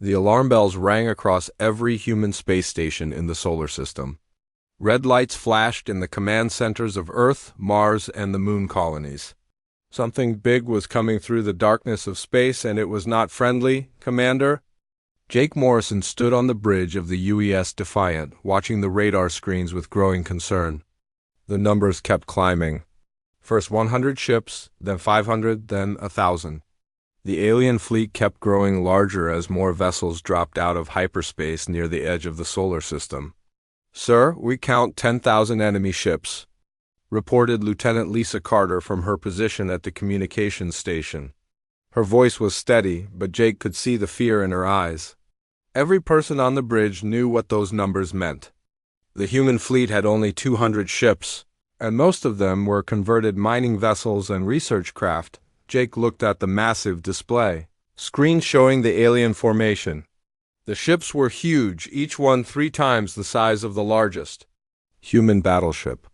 The alarm bells rang across every human space station in the solar system. Red lights flashed in the command centers of Earth, Mars, and the Moon colonies. Something big was coming through the darkness of space, and it was not friendly, Commander. Jake Morrison stood on the bridge of the UES Defiant, watching the radar screens with growing concern. The numbers kept climbing. First 100 ships, then 500, then 1,000. The alien fleet kept growing larger as more vessels dropped out of hyperspace near the edge of the solar system. "Sir, we count 10,000 enemy ships," reported Lieutenant Lisa Carter from her position at the communications station. Her voice was steady, but Jake could see the fear in her eyes. Every person on the bridge knew what those numbers meant. The human fleet had only 200 ships, and most of them were converted mining vessels and research craft. Jake looked at the massive display screen showing the alien formation. The ships were huge, each one 3 times the size of the largest human battleship.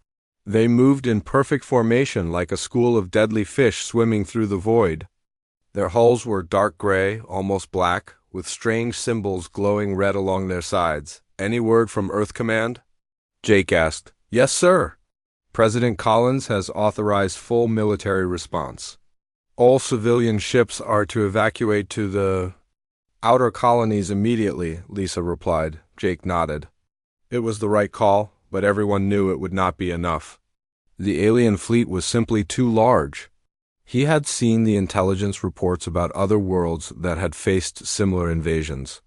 They moved in perfect formation like a school of deadly fish swimming through the void. Their hulls were dark gray, almost black, with strange symbols glowing red along their sides. "Any word from Earth Command?" Jake asked. "Yes, sir. President Collins has authorized full military response. All civilian ships are to evacuate to the outer colonies immediately," Lisa replied. Jake nodded. It was the right call, but everyone knew it would not be enough. The alien fleet was simply too large. He had seen the intelligence reports about other worlds that had faced similar invasions.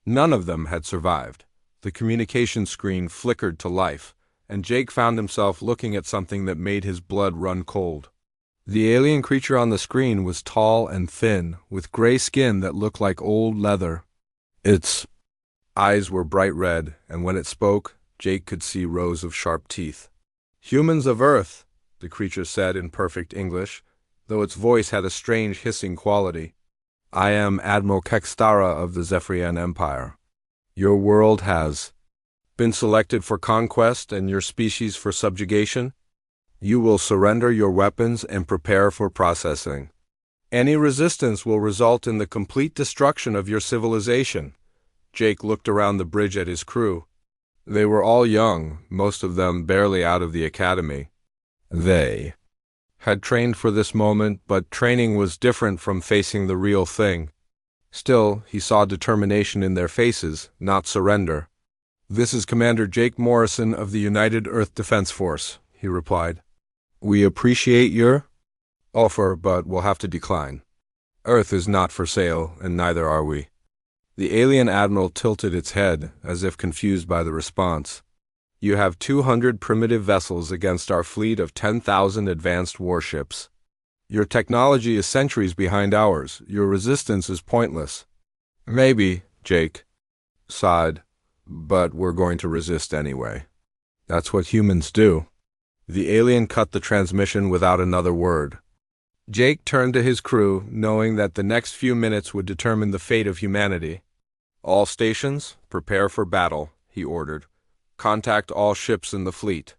None of them had survived. The communication screen flickered to life, and Jake found himself looking at something that made his blood run cold. The alien creature on the screen was tall and thin, with gray skin that looked like old leather. Its eyes were bright red, and when it spoke, Jake could see rows of sharp teeth. "Humans of Earth," the creature said in perfect English, though its voice had a strange hissing quality. "I am Admiral Kekstara of the Zephyrian Empire. Your world has been selected for conquest and your species for subjugation. You will surrender your weapons and prepare for processing. Any resistance will result in the complete destruction of your civilization." Jake looked around the bridge at his crew. They were all young, most of them barely out of the academy. They had trained for this moment, but training was different from facing the real thing. Still, he saw determination in their faces, not surrender. "This is Commander Jake Morrison of the United Earth Defense Force," he replied. "We appreciate your offer, but we'll have to decline. Earth is not for sale, and neither are we." The alien admiral tilted its head, as if confused by the response. "You have 200 primitive vessels against our fleet of 10,000 advanced warships. Your technology is centuries behind ours. Your resistance is pointless." "Maybe," Jake sighed, "but we're going to resist anyway. That's what humans do." The alien cut the transmission without another word. Jake turned to his crew, knowing that the next few minutes would determine the fate of humanity. "All stations, prepare for battle," he ordered. "Contact all ships in the fleet.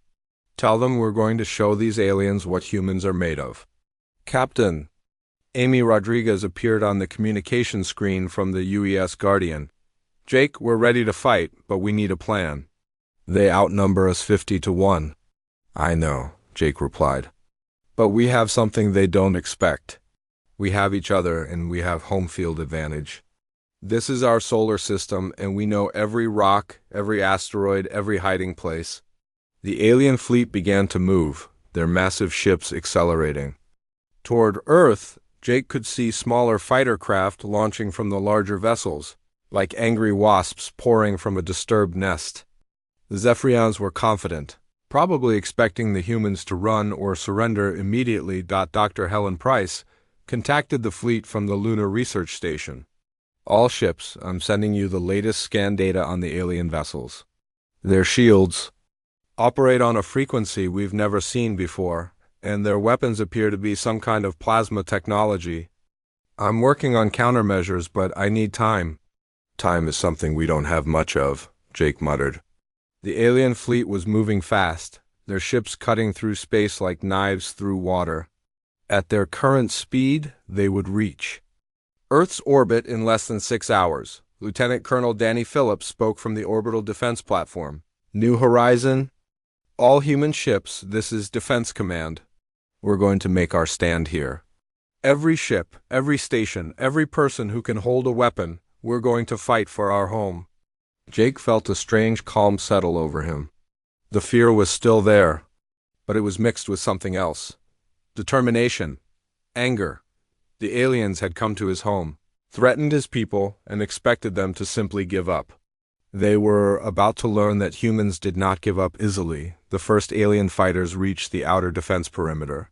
Tell them we're going to show these aliens what humans are made of." "Captain," Amy Rodriguez appeared on the communication screen from the UES Guardian. "Jake, we're ready to fight, but we need a plan. They outnumber us 50 to 1. "I know," Jake replied. "But we have something they don't expect. We have each other, and we have home field advantage. This is our solar system, and we know every rock, every asteroid, every hiding place." The alien fleet began to move, their massive ships accelerating. Toward Earth, Jake could see smaller fighter craft launching from the larger vessels, like angry wasps pouring from a disturbed nest. The Zephyrians were confident, probably expecting the humans to run or surrender immediately. Dr. Helen Price contacted the fleet from the Lunar Research Station. "All ships, I'm sending you the latest scan data on the alien vessels. Their shields operate on a frequency we've never seen before, and their weapons appear to be some kind of plasma technology. I'm working on countermeasures, but I need time." "Time is something we don't have much of," Jake muttered. The alien fleet was moving fast, their ships cutting through space like knives through water. At their current speed, they would reach Earth's orbit in less than 6 hours, Lieutenant Colonel Danny Phillips spoke from the orbital defense platform. New Horizon, all human ships, this is Defense Command. We're going to make our stand here. Every ship, every station, every person who can hold a weapon, we're going to fight for our home. Jake felt a strange calm settle over him. The fear was still there, but it was mixed with something else. Determination, anger. The aliens had come to his home, threatened his people, and expected them to simply give up. They were about to learn that humans did not give up easily. The first alien fighters reached the outer defense perimeter.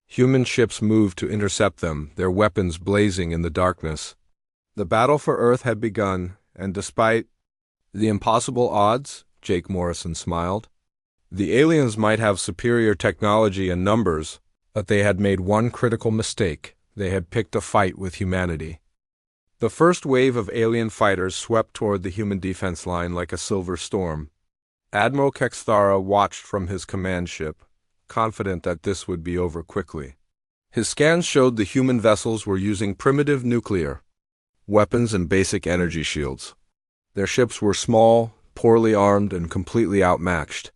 Human ships moved to intercept them, their weapons blazing in the darkness. The battle for Earth had begun, and despite the impossible odds, Jake Morrison smiled. The aliens might have superior technology and numbers, but they had made one critical mistake. They had picked a fight with humanity. The first wave of alien fighters swept toward the human defense line like a silver storm. Admiral Kexthara watched from his command ship, confident that this would be over quickly. His scans showed the human vessels were using primitive nuclear weapons and basic energy shields. Their ships were small, poorly armed, and completely outmatched.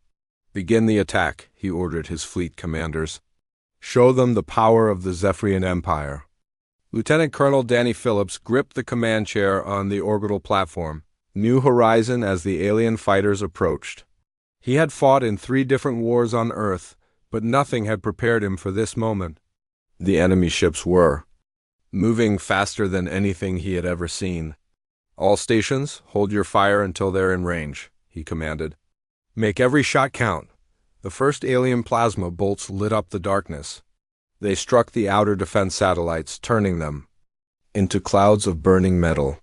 "Begin the attack," he ordered his fleet commanders. "Show them the power of the Zephyrian Empire." Lieutenant Colonel Danny Phillips gripped the command chair on the orbital platform. New Horizon as the alien fighters approached. He had fought in 3 different wars on Earth, but nothing had prepared him for this moment. The enemy ships were moving faster than anything he had ever seen. "All stations, hold your fire until they're in range," he commanded. "Make every shot count." The first alien plasma bolts lit up the darkness. They struck the outer defense satellites, turning them into clouds of burning metal.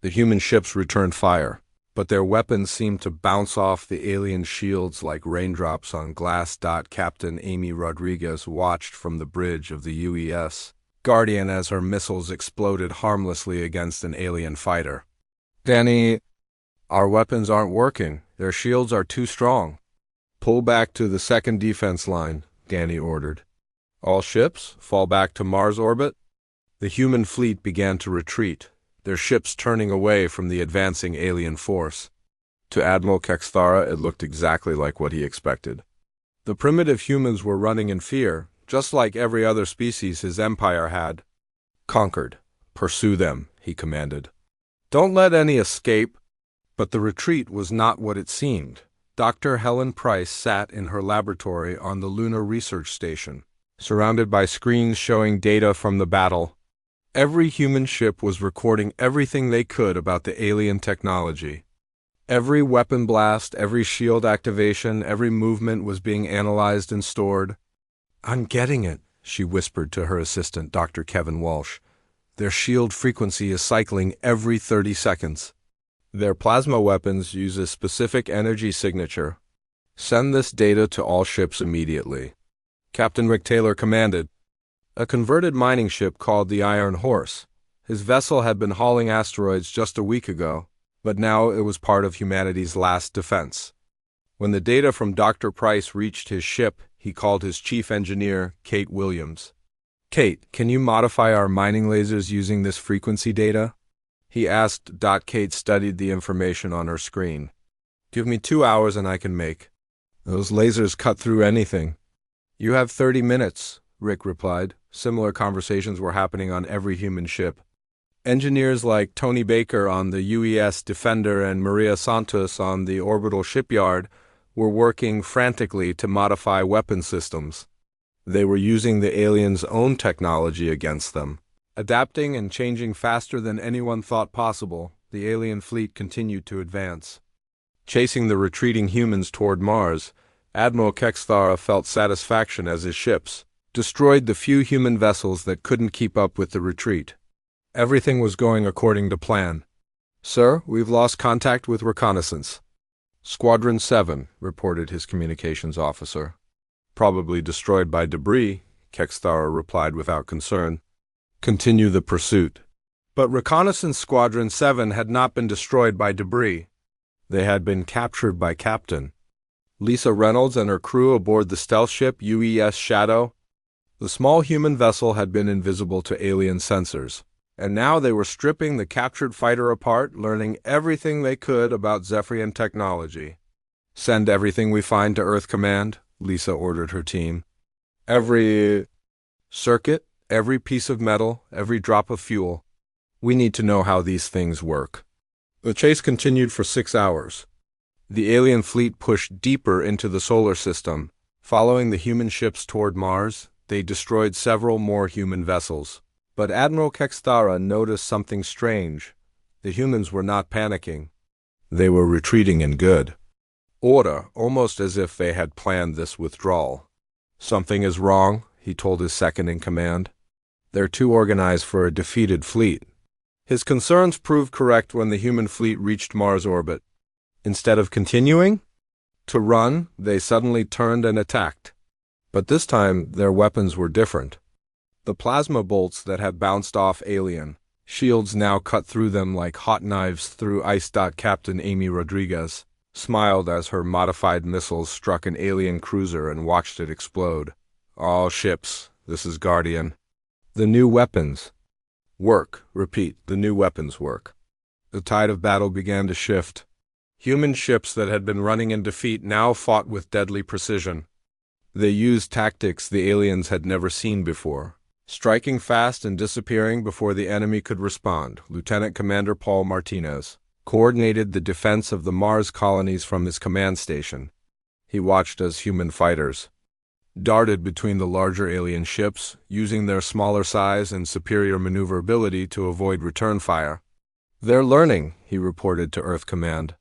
The human ships returned fire, but their weapons seemed to bounce off the alien shields like raindrops on glass. Captain Amy Rodriguez watched from the bridge of the UES Guardian as her missiles exploded harmlessly against an alien fighter. "Danny, our weapons aren't working. Their shields are too strong." "Pull back to the second defense line," Danny ordered. "All ships, fall back to Mars orbit." The human fleet began to retreat, their ships turning away from the advancing alien force. To Admiral Kexthara, it looked exactly like what he expected. The primitive humans were running in fear, just like every other species his empire had conquered. "Pursue them," he commanded. "Don't let any escape." But the retreat was not what it seemed. Dr. Helen Price sat in her laboratory on the Lunar Research Station, surrounded by screens showing data from the battle. Every human ship was recording everything they could about the alien technology. Every weapon blast, every shield activation, every movement was being analyzed and stored. "I'm getting it," she whispered to her assistant, Dr. Kevin Walsh. "Their shield frequency is cycling every 30 seconds. Their plasma weapons use a specific energy signature. Send this data to all ships immediately." Captain Rick Taylor commanded. A converted mining ship called the Iron Horse. His vessel had been hauling asteroids just a week ago, but now it was part of humanity's last defense. When the data from Dr. Price reached his ship, he called his chief engineer, Kate Williams. "Kate, can you modify our mining lasers using this frequency data?" he asked. Kate studied the information on her screen. "Give me 2 hours and I can make. Those lasers cut through anything." "You have 30 minutes, Rick replied. Similar conversations were happening on every human ship. Engineers like Tony Baker on the UES Defender and Maria Santos on the orbital shipyard were working frantically to modify weapon systems. They were using the aliens' own technology against them. Adapting and changing faster than anyone thought possible, the alien fleet continued to advance. Chasing the retreating humans toward Mars, Admiral Kexthara felt satisfaction as his ships destroyed the few human vessels that couldn't keep up with the retreat. Everything was going according to plan. "Sir, we've lost contact with reconnaissance." "Squadron 7, reported his communications officer. "Probably destroyed by debris," Kexthara replied without concern. "Continue the pursuit." But Reconnaissance Squadron 7 had not been destroyed by debris. They had been captured by Captain Lisa Reynolds and her crew aboard the stealth ship UES Shadow. The small human vessel had been invisible to alien sensors. And now they were stripping the captured fighter apart, learning everything they could about Zephyrian technology. "Send everything we find to Earth Command," Lisa ordered her team. "Every circuit, every piece of metal, every drop of fuel. We need to know how these things work." The chase continued for 6 hours. The alien fleet pushed deeper into the solar system. Following the human ships toward Mars, they destroyed several more human vessels. But Admiral Kexthara noticed something strange. The humans were not panicking. They were retreating in good order, almost as if they had planned this withdrawal. "Something is wrong," he told his second-in-command. "They're too organized for a defeated fleet." His concerns proved correct when the human fleet reached Mars orbit. Instead of continuing to run, they suddenly turned and attacked. But this time, their weapons were different. The plasma bolts that had bounced off alien shields now cut through them like hot knives through ice. Captain Amy Rodriguez smiled as her modified missiles struck an alien cruiser and watched it explode. "All ships, this is Guardian. The new weapons work. Repeat, the new weapons work." The tide of battle began to shift. Human ships that had been running in defeat now fought with deadly precision. They used tactics the aliens had never seen before, striking fast and disappearing before the enemy could respond. Lieutenant Commander Paul Martinez coordinated the defense of the Mars colonies from his command station. He watched as human fighters darted between the larger alien ships, using their smaller size and superior maneuverability to avoid return fire. "They're learning," he reported to Earth Command.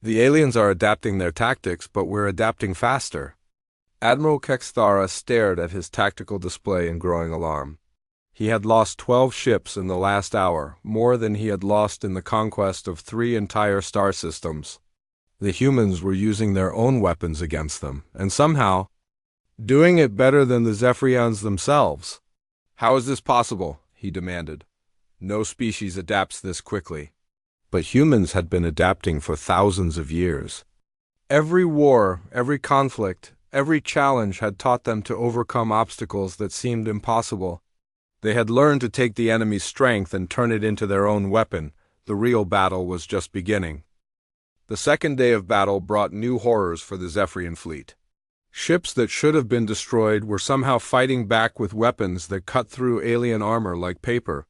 "The aliens are adapting their tactics, but we're adapting faster." Admiral Kexthara stared at his tactical display in growing alarm. He had lost 12 ships in the last hour, more than he had lost in the conquest of 3 entire star systems. The humans were using their own weapons against them, and somehow doing it better than the Zephyrians themselves. "How is this possible?" he demanded. "No species adapts this quickly." But humans had been adapting for thousands of years. Every war, every conflict, every challenge had taught them to overcome obstacles that seemed impossible. They had learned to take the enemy's strength and turn it into their own weapon. The real battle was just beginning. The second day of battle brought new horrors for the Zephyrian fleet. Ships that should have been destroyed were somehow fighting back with weapons that cut through alien armor like paper.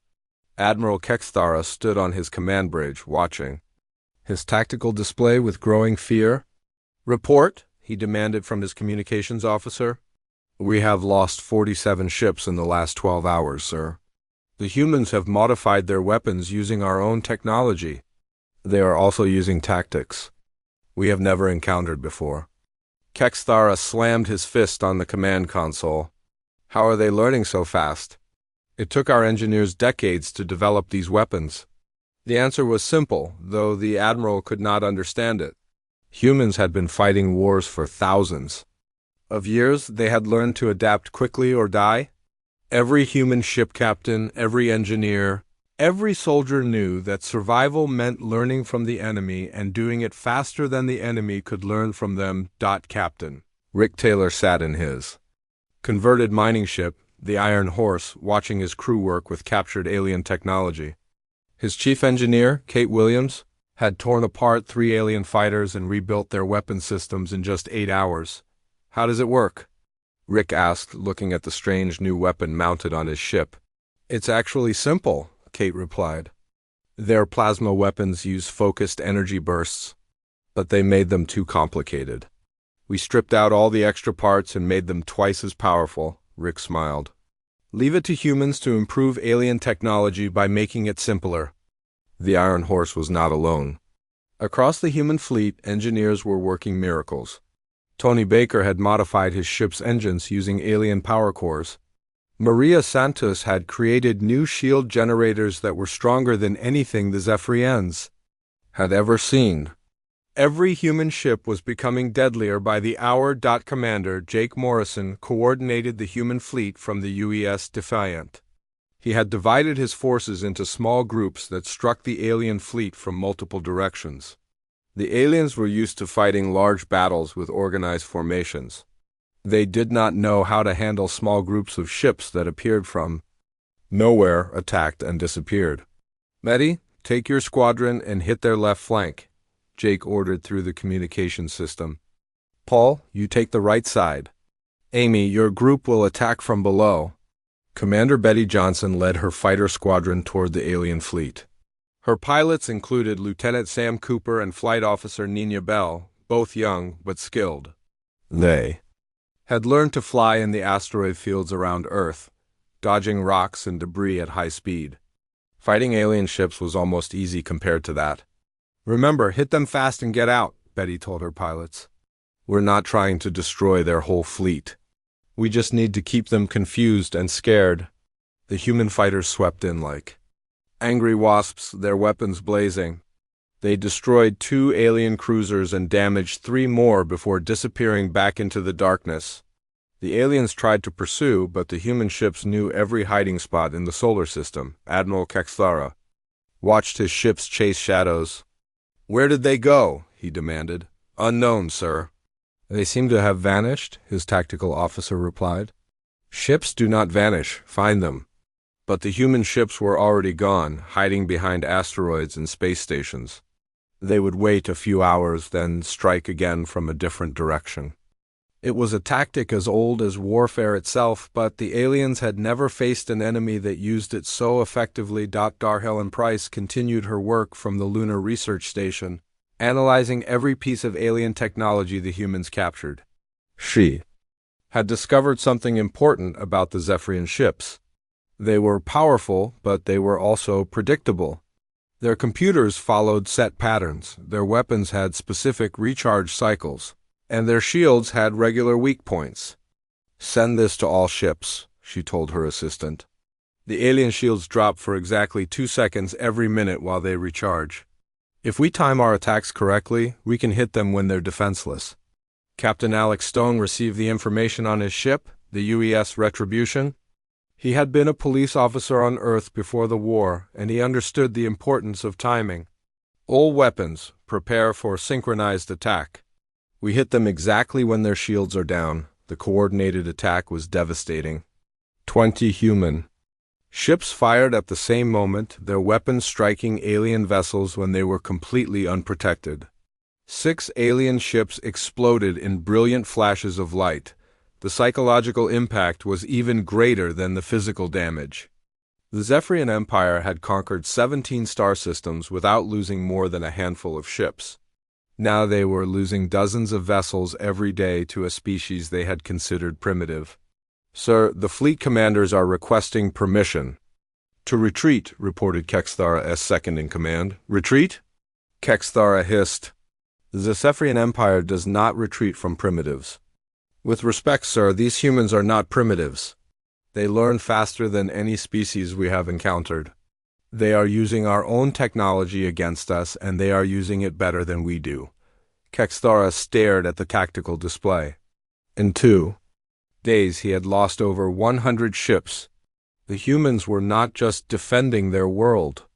Admiral Kexthara stood on his command bridge, watching his tactical display with growing fear. "Report," he demanded from his communications officer. "We have lost 47 ships in the last 12 hours, sir. The humans have modified their weapons using our own technology. They are also using tactics we have never encountered before." Kexthara slammed his fist on the command console. "How are they learning so fast? It took our engineers decades to develop these weapons." The answer was simple, though the admiral could not understand it. Humans had been fighting wars for thousands of years. They had learned to adapt quickly or die. Every human ship captain, every engineer, every soldier knew that survival meant learning from the enemy and doing it faster than the enemy could learn from them. Captain Rick Taylor sat in his converted mining ship, the Iron Horse, watching his crew work with captured alien technology. His chief engineer, Kate Williams, had torn apart 3 alien fighters and rebuilt their weapon systems in just 8 hours. "How does it work?" Rick asked, looking at the strange new weapon mounted on his ship. "It's actually simple," Kate replied. "Their plasma weapons use focused energy bursts, but they made them too complicated. We stripped out all the extra parts and made them twice as powerful," Rick smiled. "Leave it to humans to improve alien technology by making it simpler." The Iron Horse was not alone. Across the human fleet, engineers were working miracles. Tony Baker had modified his ship's engines using alien power cores. Maria Santos had created new shield generators that were stronger than anything the Zephyrians had ever seen. Every human ship was becoming deadlier by the hour. Commander Jake Morrison coordinated the human fleet from the UES Defiant. He had divided his forces into small groups that struck the alien fleet from multiple directions. The aliens were used to fighting large battles with organized formations. They did not know how to handle small groups of ships that appeared from nowhere, attacked and disappeared. Medi, take your squadron and hit their left flank, Jake ordered through the communication system. Paul, you take the right side. Amy, your group will attack from below. Commander Betty Johnson led her fighter squadron toward the alien fleet. Her pilots included Lieutenant Sam Cooper and Flight Officer Nina Bell, both young but skilled. They had learned to fly in the asteroid fields around Earth, dodging rocks and debris at high speed. Fighting alien ships was almost easy compared to that. Remember, hit them fast and get out, Betty told her pilots. We're not trying to destroy their whole fleet. We just need to keep them confused and scared. The human fighters swept in like angry wasps, their weapons blazing. They destroyed 2 alien cruisers and damaged 3 more before disappearing back into the darkness. The aliens tried to pursue, but the human ships knew every hiding spot in the solar system. Admiral Kexthara watched his ships chase shadows. Where did they go? He demanded. Unknown, sir. They seem to have vanished, his tactical officer replied. Ships do not vanish, find them. But the human ships were already gone, hiding behind asteroids and space stations. They would wait a few hours, then strike again from a different direction. It was a tactic as old as warfare itself, but the aliens had never faced an enemy that used it so effectively. Darhelen Price continued her work from the Lunar Research Station, analyzing every piece of alien technology the humans captured. She had discovered something important about the Zephyrian ships. They were powerful, but they were also predictable. Their computers followed set patterns, their weapons had specific recharge cycles, and their shields had regular weak points. Send this to all ships, she told her assistant. The alien shields drop for exactly 2 seconds every minute while they recharge. If we time our attacks correctly, we can hit them when they're defenseless. Captain Alex Stone received the information on his ship, the UES Retribution. He had been a police officer on Earth before the war, and he understood the importance of timing. All weapons, prepare for synchronized attack. We hit them exactly when their shields are down. The coordinated attack was devastating. 20 human ships fired at the same moment, their weapons striking alien vessels when they were completely unprotected. 6 alien ships exploded in brilliant flashes of light. The psychological impact was even greater than the physical damage. The Zephyrian Empire had conquered 17 star systems without losing more than a handful of ships. Now they were losing dozens of vessels every day to a species they had considered primitive. Sir, the fleet commanders are requesting permission to retreat, reported Kexthara as second-in-command. Retreat? Kexthara hissed. The Zephyrian Empire does not retreat from primitives. With respect, sir, these humans are not primitives. They learn faster than any species we have encountered. They are using our own technology against us, and they are using it better than we do. Kexthara stared at the tactical display. In 2 days he had lost over 100 ships. The humans were not just defending their world.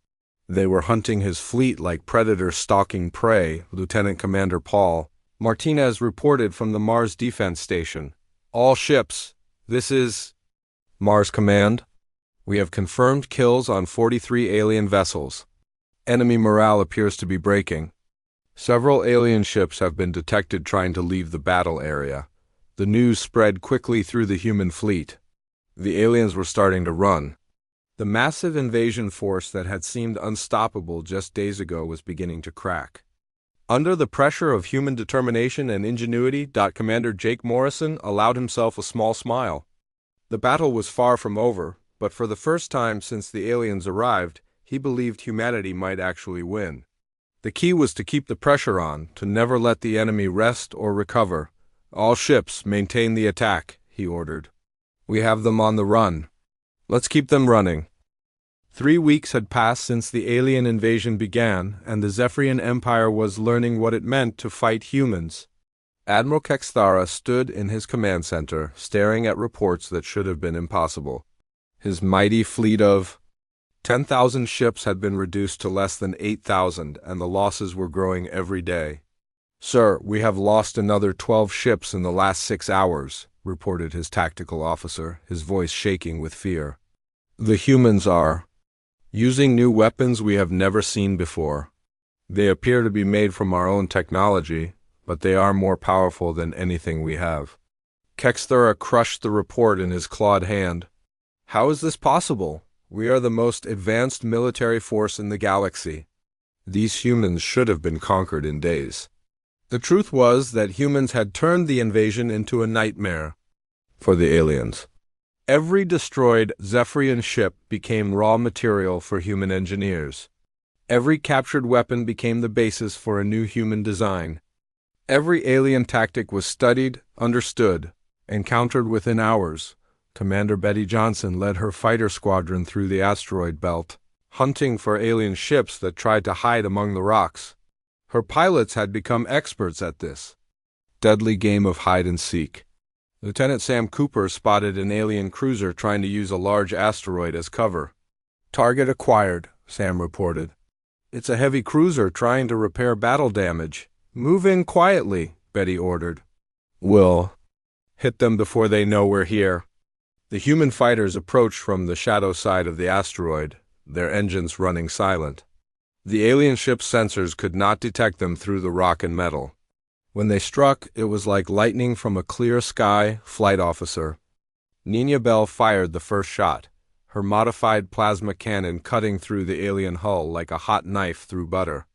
They were hunting his fleet like predators stalking prey, Lieutenant Commander Paul Martinez reported from the Mars Defense Station. All ships, this is Mars Command. We have confirmed kills on 43 alien vessels. Enemy morale appears to be breaking. Several alien ships have been detected trying to leave the battle area. The news spread quickly through the human fleet. The aliens were starting to run. The massive invasion force that had seemed unstoppable just days ago was beginning to crack. Under the pressure of human determination and ingenuity, Commander Jake Morrison allowed himself a small smile. The battle was far from over, but for the first time since the aliens arrived, he believed humanity might actually win. The key was to keep the pressure on, to never let the enemy rest or recover. All ships, maintain the attack, he ordered. We have them on the run. Let's keep them running. 3 weeks had passed since the alien invasion began, and the Zephyrian Empire was learning what it meant to fight humans. Admiral Kexthara stood in his command center, staring at reports that should have been impossible. His mighty fleet of 10,000 ships had been reduced to less than 8,000, and the losses were growing every day. Sir, we have lost another 12 ships in the last 6 hours, reported his tactical officer, his voice shaking with fear. The humans are using new weapons we have never seen before. They appear to be made from our own technology, but they are more powerful than anything we have. Kexthura crushed the report in his clawed hand. How is this possible? We are the most advanced military force in the galaxy. These humans should have been conquered in days. The truth was that humans had turned the invasion into a nightmare for the aliens. Every destroyed Zephyrian ship became raw material for human engineers. Every captured weapon became the basis for a new human design. Every alien tactic was studied, understood, and countered within hours. Commander Betty Johnson led her fighter squadron through the asteroid belt, hunting for alien ships that tried to hide among the rocks. Her pilots had become experts at this deadly game of hide-and-seek. Lieutenant Sam Cooper spotted an alien cruiser trying to use a large asteroid as cover. "Target acquired," Sam reported. "It's a heavy cruiser trying to repair battle damage. Move in quietly," Betty ordered. "We'll hit them before they know we're here." The human fighters approached from the shadow side of the asteroid, their engines running silent. The alien ship's sensors could not detect them through the rock and metal. When they struck, it was like lightning from a clear sky. Flight officer Nina Bell fired the first shot, her modified plasma cannon cutting through the alien hull like a hot knife through butter.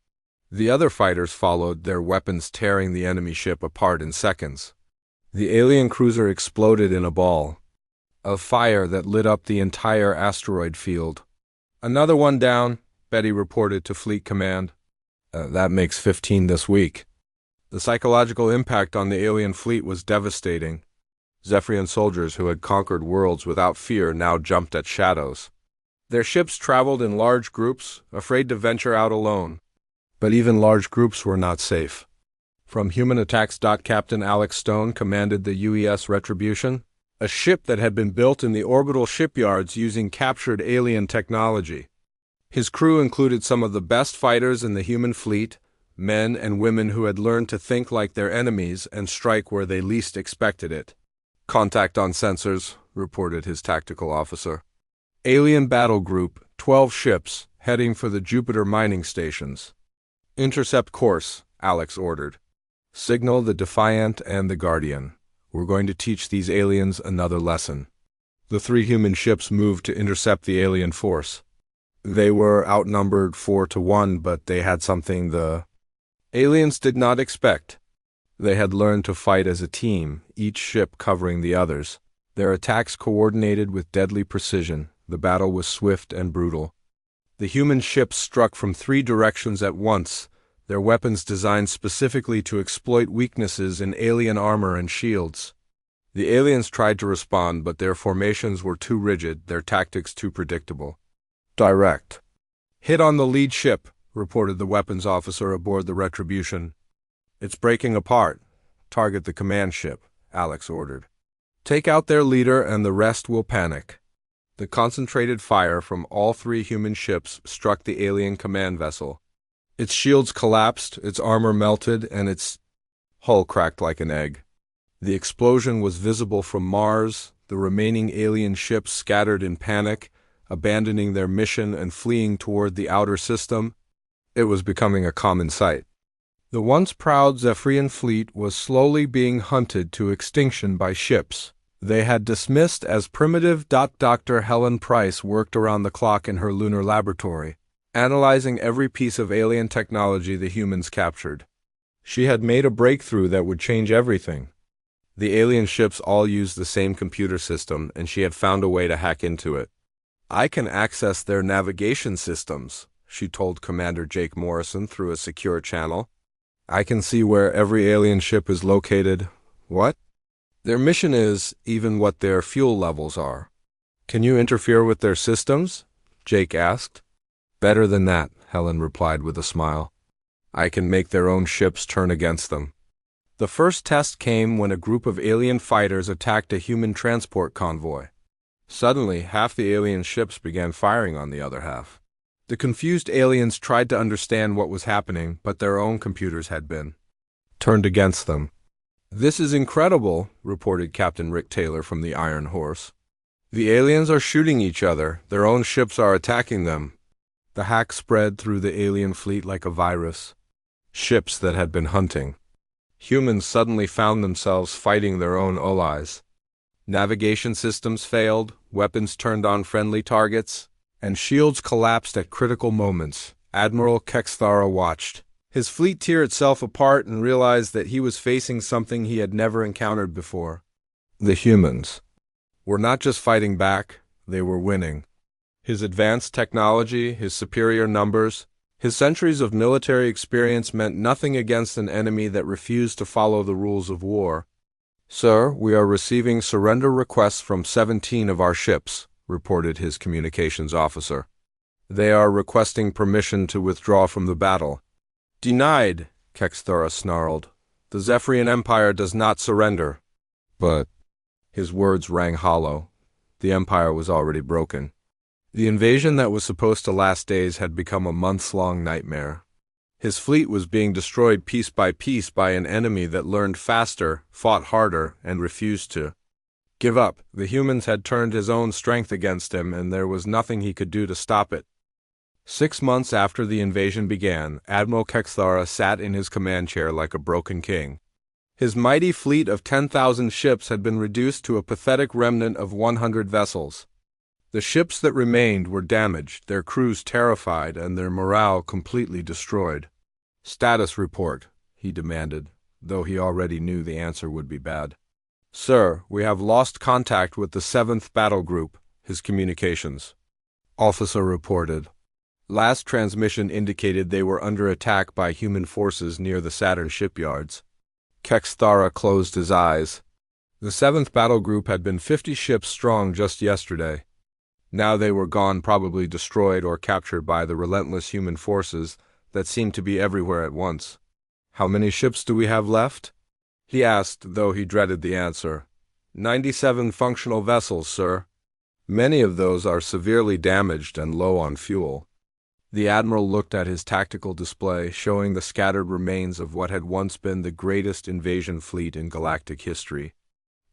The other fighters followed, their weapons tearing the enemy ship apart in seconds. The alien cruiser exploded in a ball of fire that lit up the entire asteroid field. "Another one down," Betty reported to Fleet Command. That makes 15 this week." The psychological impact on the alien fleet was devastating. Zephyrian soldiers who had conquered worlds without fear now jumped at shadows. Their ships traveled in large groups, afraid to venture out alone. But even large groups were not safe. From Human Attacks. Captain Alex Stone commanded the UES Retribution, a ship that had been built in the orbital shipyards using captured alien technology. His crew included some of the best fighters in the human fleet, men and women who had learned to think like their enemies and strike where they least expected it. "Contact on sensors," reported his tactical officer. "Alien battle group, 12 ships, heading for the Jupiter mining stations." "Intercept course," Alex ordered. "Signal the Defiant and the Guardian. We're going to teach these aliens another lesson." The 3 human ships moved to intercept the alien force. They were outnumbered 4-1, but they had something the aliens did not expect. They had learned to fight as a team, each ship covering the others. Their attacks coordinated with deadly precision. The battle was swift and brutal. The human ships struck from 3 directions at once, their weapons designed specifically to exploit weaknesses in alien armor and shields. The aliens tried to respond, but their formations were too rigid, their tactics too predictable. "Direct hit on the lead ship," reported the weapons officer aboard the Retribution. "It's breaking apart. Target the command ship," Alex ordered. "Take out their leader and the rest will panic." The concentrated fire from all 3 human ships struck the alien command vessel. Its shields collapsed, its armor melted, and its hull cracked like an egg. The explosion was visible from Mars. The remaining alien ships scattered in panic, abandoning their mission and fleeing toward the outer system. It was becoming a common sight. The once proud Zephyrian fleet was slowly being hunted to extinction by ships they had dismissed as primitive. Dr. Helen Price worked around the clock in her lunar laboratory, analyzing every piece of alien technology the humans captured. She had made a breakthrough that would change everything. The alien ships all used the same computer system, and she had found a way to hack into it. "I can access their navigation systems," she told Commander Jake Morrison through a secure channel. "I can see where every alien ship is located, what their mission is, even what their fuel levels are." "Can you interfere with their systems?" Jake asked. "Better than that," Helen replied with a smile. "I can make their own ships turn against them." The first test came when a group of alien fighters attacked a human transport convoy. Suddenly, half the alien ships began firing on the other half. The confused aliens tried to understand what was happening, but their own computers had been turned against them. "This is incredible," reported Captain Rick Taylor from the Iron Horse. The aliens are shooting each other. Their own ships are attacking them. The hack spread through the alien fleet like a virus. Ships that had been hunting. Humans suddenly found themselves fighting their own allies. Navigation systems failed, weapons turned on friendly targets, and shields collapsed at critical moments. Admiral Kexthara watched. His fleet tear itself apart and realized that he was facing something he had never encountered before. The humans were not just fighting back, they were winning. His advanced technology, his superior numbers, his centuries of military experience meant nothing against an enemy that refused to follow the rules of war. "Sir, we are receiving surrender requests from 17 of our ships," reported his communications officer. "They are requesting permission to withdraw from the battle." "Denied," Kexthara snarled. "The Zephyrian Empire does not surrender." But his words rang hollow. The Empire was already broken. The invasion that was supposed to last days had become a months-long nightmare. His fleet was being destroyed piece by an enemy that learned faster, fought harder, and refused to give up. The humans had turned his own strength against him, and there was nothing he could do to stop it. 6 months after the invasion began, Admiral Kexthara sat in his command chair like a broken king. His mighty fleet of 10,000 ships had been reduced to a pathetic remnant of 100 vessels. The ships that remained were damaged, their crews terrified, and their morale completely destroyed. "Status report," he demanded, though he already knew the answer would be bad. "Sir, we have lost contact with the 7th Battle Group," his communications officer reported. Last transmission indicated they were under attack by human forces near the Saturn shipyards. Kexthara closed his eyes. The 7th Battle Group had been 50 ships strong just yesterday. Now they were gone, probably destroyed or captured by the relentless human forces that seemed to be everywhere at once. "How many ships do we have left?" he asked, though he dreaded the answer. 97 functional vessels, sir. Many of those are severely damaged and low on fuel." The admiral looked at his tactical display, showing the scattered remains of what had once been the greatest invasion fleet in galactic history.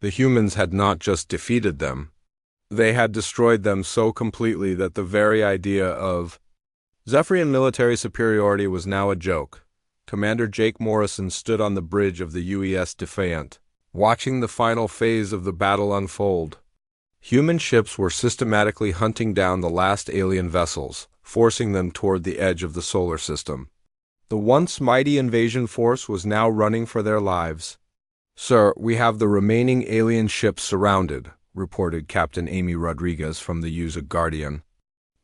The humans had not just defeated them. They had destroyed them so completely that the very idea of Zephyrian military superiority was now a joke. Commander Jake Morrison stood on the bridge of the UES Defiant, watching the final phase of the battle unfold. Human ships were systematically hunting down the last alien vessels, forcing them toward the edge of the solar system. The once mighty invasion force was now running for their lives. "Sir, we have the remaining alien ships surrounded," reported Captain Amy Rodriguez from the Yuza Guardian.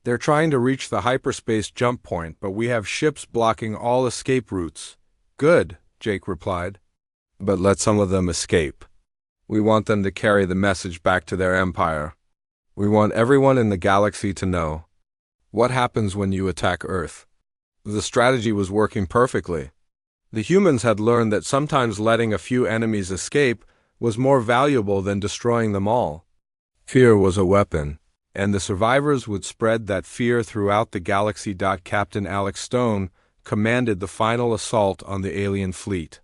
"They're trying to reach the hyperspace jump point, but we have ships blocking all escape routes." "Good," Jake replied. "But let some of them escape. We want them to carry the message back to their empire. We want everyone in the galaxy to know what happens when you attack Earth." The strategy was working perfectly. The humans had learned that sometimes letting a few enemies escape was more valuable than destroying them all. Fear was a weapon, and the survivors would spread that fear throughout the galaxy. Captain Alex Stone commanded the final assault on the alien fleet.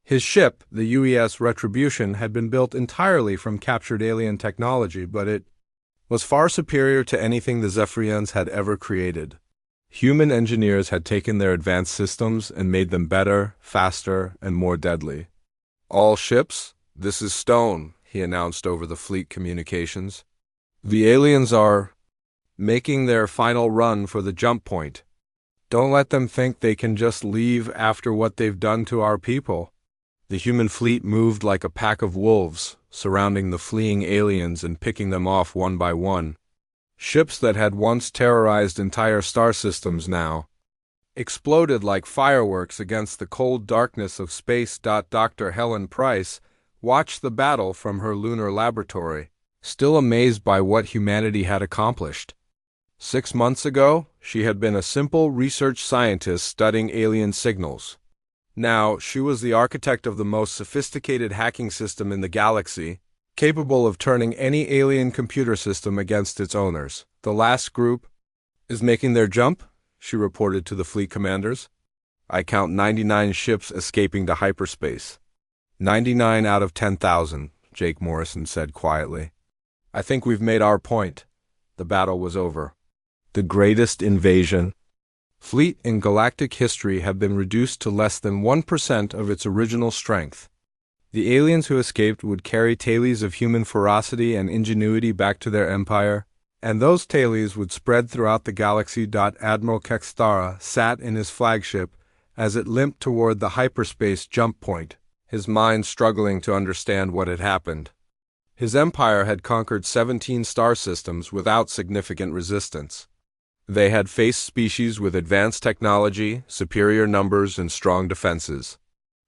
His ship, the UES Retribution, had been built entirely from captured alien technology, but it was far superior to anything the Zephyrians had ever created. Human engineers had taken their advanced systems and made them better, faster, and more deadly. "All ships, this is Stone," he announced over the fleet communications. "The aliens are making their final run for the jump point. Don't let them think they can just leave after what they've done to our people." The human fleet moved like a pack of wolves, surrounding the fleeing aliens and picking them off one by one. Ships that had once terrorized entire star systems now exploded like fireworks against the cold darkness of space. Dr. Helen Price watched the battle from her lunar laboratory, still amazed by what humanity had accomplished. 6 months ago, she had been a simple research scientist studying alien signals. Now, she was the architect of the most sophisticated hacking system in the galaxy, capable of turning any alien computer system against its owners. "The last group is making their jump," she reported to the fleet commanders. "I count 99 ships escaping to hyperspace." 99 out of 10,000, Jake Morrison said quietly. I think we've made our point. The battle was over. The greatest invasion. Fleet in galactic history have been reduced to less than 1% of its original strength. The aliens who escaped would carry tales of human ferocity and ingenuity back to their empire, and those tales would spread throughout the galaxy. Admiral Kextara sat in his flagship as it limped toward the hyperspace jump point, his mind struggling to understand what had happened. His empire had conquered 17 star systems without significant resistance. They had faced species with advanced technology, superior numbers, and strong defenses.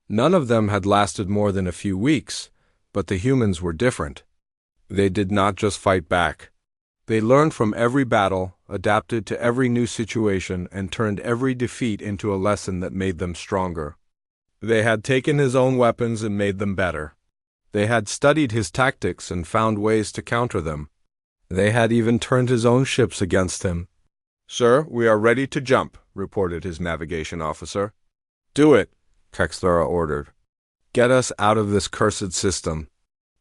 None of them had lasted more than a few weeks, but the humans were different. They did not just fight back. They learned from every battle, adapted to every new situation, and turned every defeat into a lesson that made them stronger. They had taken his own weapons and made them better. They had studied his tactics and found ways to counter them. They had even turned his own ships against him. "Sir, we are ready to jump," reported his navigation officer. "Do it," Kexthara ordered. "Get us out of this cursed system."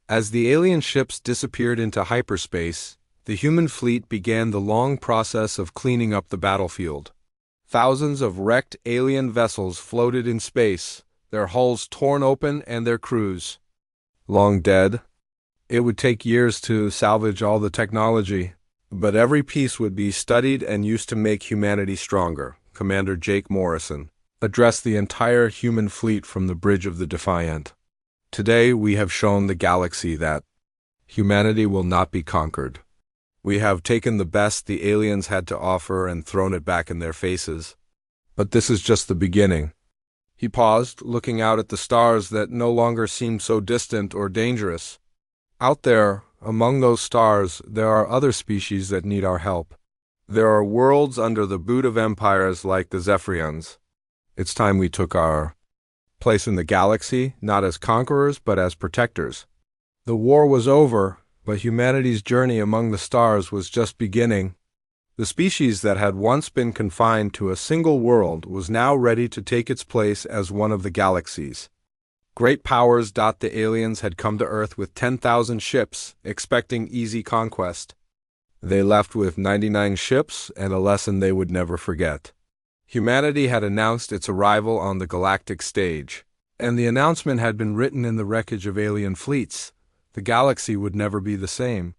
As the alien ships disappeared into hyperspace, the human fleet began the long process of cleaning up the battlefield. Thousands of wrecked alien vessels floated in space, their hulls torn open and their crews long dead. It would take years to salvage all the technology, but every piece would be studied and used to make humanity stronger. Commander Jake Morrison addressed the entire human fleet from the bridge of the Defiant. "Today we have shown the galaxy that humanity will not be conquered. We have taken the best the aliens had to offer and thrown it back in their faces. But this is just the beginning." He paused, looking out at the stars that no longer seemed so distant or dangerous. "Out there, among those stars, there are other species that need our help. There are worlds under the boot of empires like the Zephyrians. It's time we took our place in the galaxy, not as conquerors, but as protectors." The war was over, but humanity's journey among the stars was just beginning. The species that had once been confined to a single world was now ready to take its place as one of the galaxies. Great powers. The aliens had come to Earth with 10,000 ships, expecting easy conquest. They left with 99 ships and a lesson they would never forget. Humanity had announced its arrival on the galactic stage, and the announcement had been written in the wreckage of alien fleets. The galaxy would never be the same.